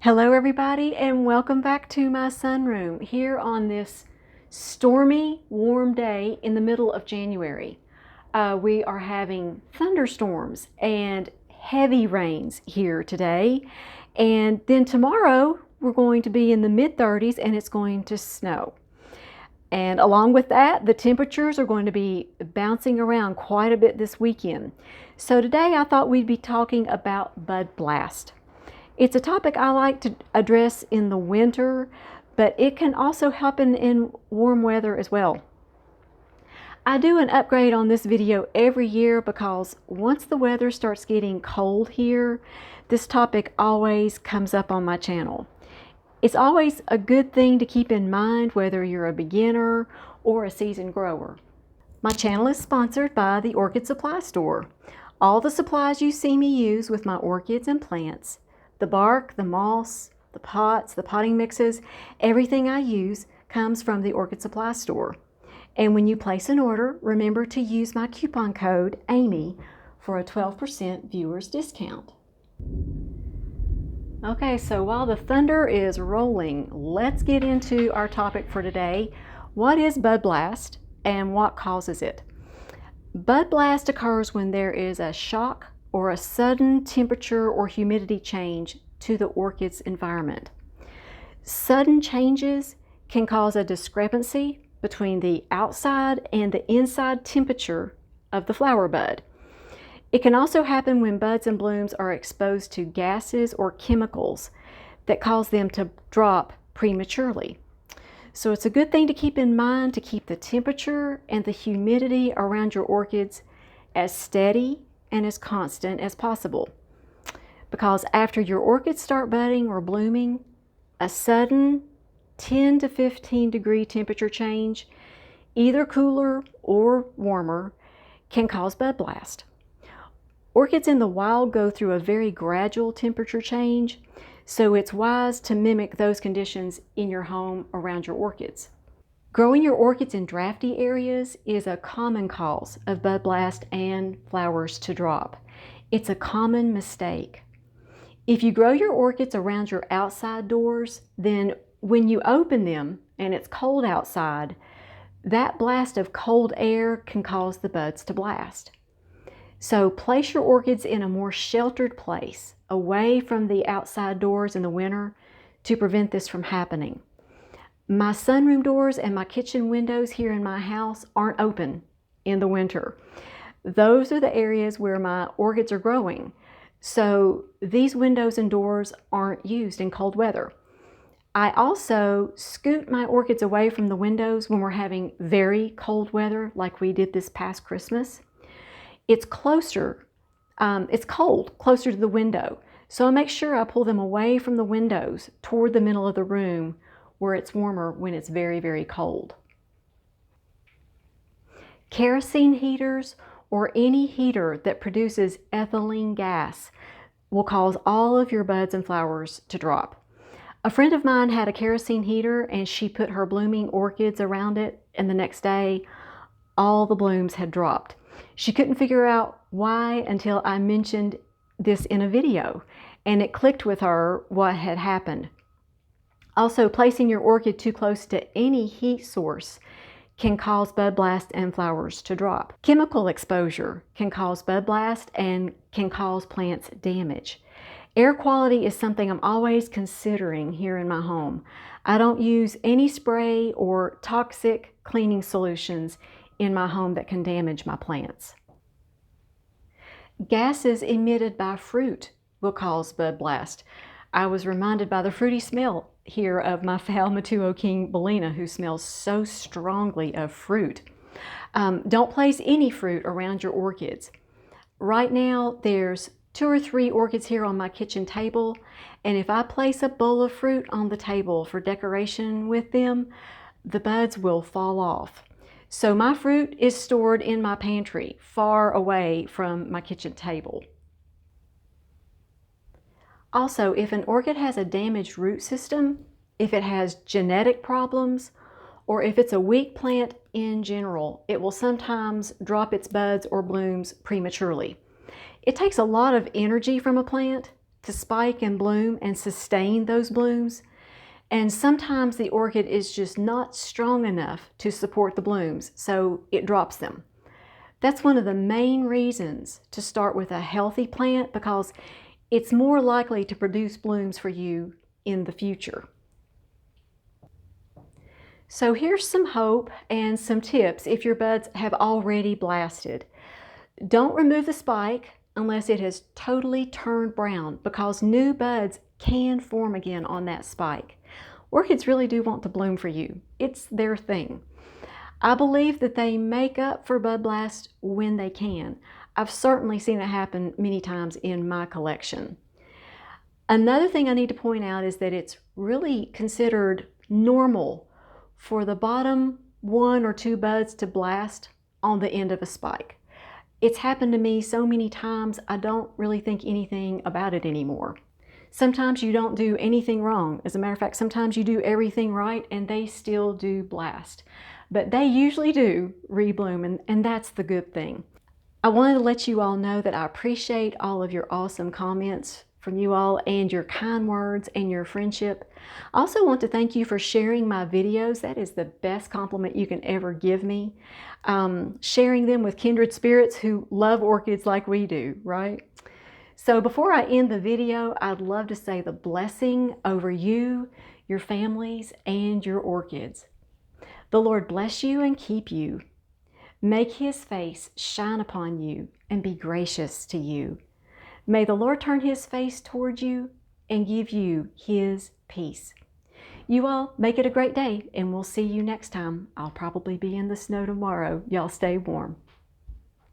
Hello everybody, and welcome back to my sunroom here on this stormy, warm day in the middle of January. We are having thunderstorms and heavy rains here today, and then tomorrow we're going to be in the mid-30s and it's going to snow. And along with that, the temperatures are going to be bouncing around quite a bit this weekend. So today I thought we'd be talking about bud blast. It's a topic I like to address in the winter, but it can also happen in warm weather as well. I do an upgrade on this video every year because once the weather starts getting cold here, this topic always comes up on my channel. It's always a good thing to keep in mind whether you're a beginner or a seasoned grower. My channel is sponsored by the Orchid Supply Store. All the supplies you see me use with my orchids and plants, the bark, the moss, the pots, the potting mixes, everything I use comes from the Orchid Supply Store. And when you place an order, remember to use my coupon code AMY for a 12% viewer's discount. Okay, so while the thunder is rolling, let's get into our topic for today. What is bud blast and what causes it? Bud blast occurs when there is a shock or a sudden temperature or humidity change to the orchid's environment. Sudden changes can cause a discrepancy between the outside and the inside temperature of the flower bud. It can also happen when buds and blooms are exposed to gases or chemicals that cause them to drop prematurely. So it's a good thing to keep in mind to keep the temperature and the humidity around your orchids as steady and as constant as possible. Because after your orchids start budding or blooming, a sudden 10 to 15 degree temperature change, either cooler or warmer, can cause bud blast. Orchids in the wild go through a very gradual temperature change, so it's wise to mimic those conditions in your home around your orchids. Growing your orchids in drafty areas is a common cause of bud blast and flowers to drop. It's a common mistake. If you grow your orchids around your outside doors, then when you open them and it's cold outside, that blast of cold air can cause the buds to blast. So place your orchids in a more sheltered place, away from the outside doors in the winter, to prevent this from happening. My sunroom doors and my kitchen windows here in my house aren't open in the winter. Those are the areas where my orchids are growing. So these windows and doors aren't used in cold weather. I also scoot my orchids away from the windows when we're having very cold weather, like we did this past Christmas. It's closer, it's cold, closer to the window. So I make sure I pull them away from the windows toward the middle of the room where it's warmer when it's very, very cold. Kerosene heaters or any heater that produces ethylene gas will cause all of your buds and flowers to drop. A friend of mine had a kerosene heater and she put her blooming orchids around it, and the next day all the blooms had dropped. She couldn't figure out why until I mentioned this in a video, and it clicked with her what had happened. Also, placing your orchid too close to any heat source can cause bud blast and flowers to drop. Chemical exposure can cause bud blast and can cause plants damage. Air quality is something I'm always considering here in my home. I don't use any spray or toxic cleaning solutions in my home that can damage my plants. Gases emitted by fruit will cause bud blast. I was reminded by the fruity smell here of my Falmatuo King Bellina, who smells so strongly of fruit. Don't place any fruit around your orchids. Right now there's 2 or 3 orchids here on my kitchen table, and if I place a bowl of fruit on the table for decoration with them, the buds will fall off. So my fruit is stored in my pantry, far away from my kitchen table. Also, if an orchid has a damaged root system, if it has genetic problems, or if it's a weak plant in general, it will sometimes drop its buds or blooms prematurely. It takes a lot of energy from a plant to spike and bloom and sustain those blooms. And sometimes the orchid is just not strong enough to support the blooms, so it drops them. That's one of the main reasons to start with a healthy plant, because it's more likely to produce blooms for you in the future. So here's some hope and some tips if your buds have already blasted. Don't remove the spike unless it has totally turned brown, because new buds can form again on that spike. Orchids really do want to bloom for you. It's their thing. I believe that they make up for bud blast when they can. I've certainly seen it happen many times in my collection. Another thing I need to point out is that it's really considered normal for the bottom 1 or 2 buds to blast on the end of a spike. It's happened to me so many times, I don't really think anything about it anymore. Sometimes you don't do anything wrong. As a matter of fact, sometimes you do everything right and they still do blast. But they usually do rebloom, and that's the good thing. I wanted to let you all know that I appreciate all of your awesome comments from you all and your kind words and your friendship. I also want to thank you for sharing my videos. That is the best compliment you can ever give me. Sharing them with kindred spirits who love orchids like we do, right? So before I end the video, I'd love to say the blessing over you, your families, and your orchids. The Lord bless you and keep you. Make His face shine upon you and be gracious to you. May the Lord turn His face toward you and give you His peace. You all make it a great day, and we'll see you next time. I'll probably be in the snow tomorrow. Y'all stay warm.